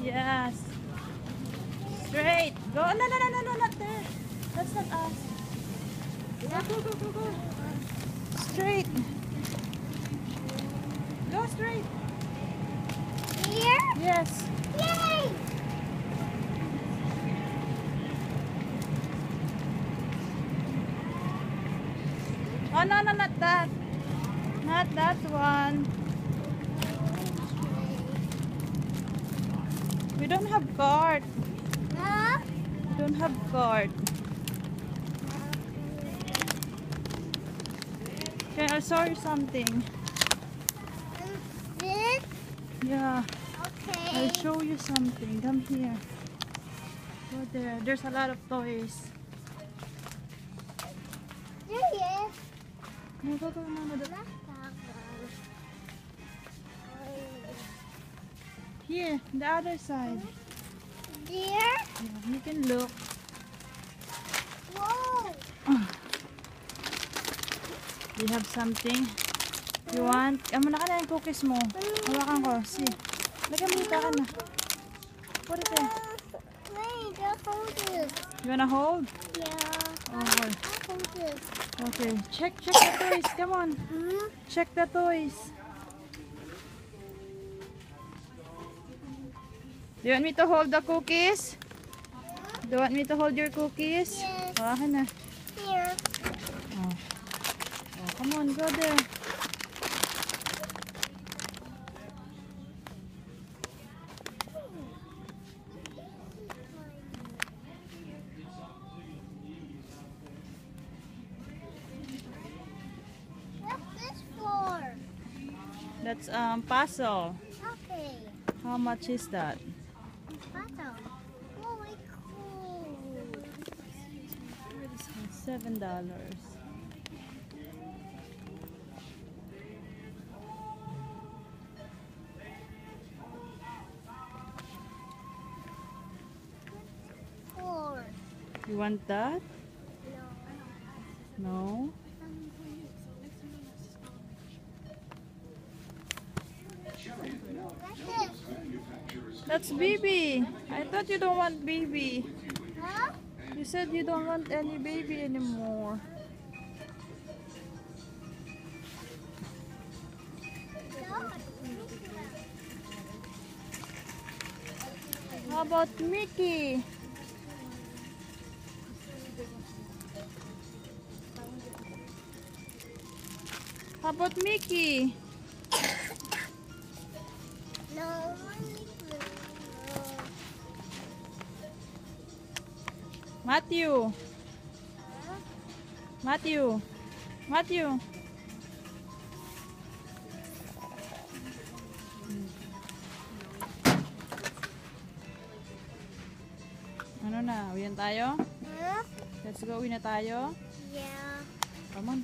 Yes. Straight. Go. No, no, no, no, no, not there. That's not us. Go. Straight. Go straight. Here? Yes. Yay! Oh, no, no, not that. Not that one. We don't have card. No? We don't have card. Okay, I'll show you something. This? Yeah, Okay. I'll show you something. Come here. Go there. There's a lot of toys. There he is. No, go. No. Not that one. Here, the other side. There? Yeah, you can look. Whoa! We have something. You want? Muna ka na yung cookies mo. Hawakan ko. See. Lagyan mo ka na. Put it there. Wait, just hold it. You wanna hold? Yeah. Okay. I'll hold it. Okay. Check the toys. Come on. Hmm? Check the toys. Do you want me to hold the cookies? Do you want me to hold your cookies? Yes. Hawakan na. Here. Oh, come on. Go there. What's this for? That's puzzle. Okay. How much is that? Puzzle. Oh, my cool. $7. Four. You want that? No. What's this? That's baby. I thought you don't want baby. Huh? You said you don't want any baby anymore. How about Mickey? How about Mickey? No. Matthew. Matthew. Matthew. Ano na? Uwi na tayo? Huh? Let's go. Uwi na tayo. Yeah. Come on.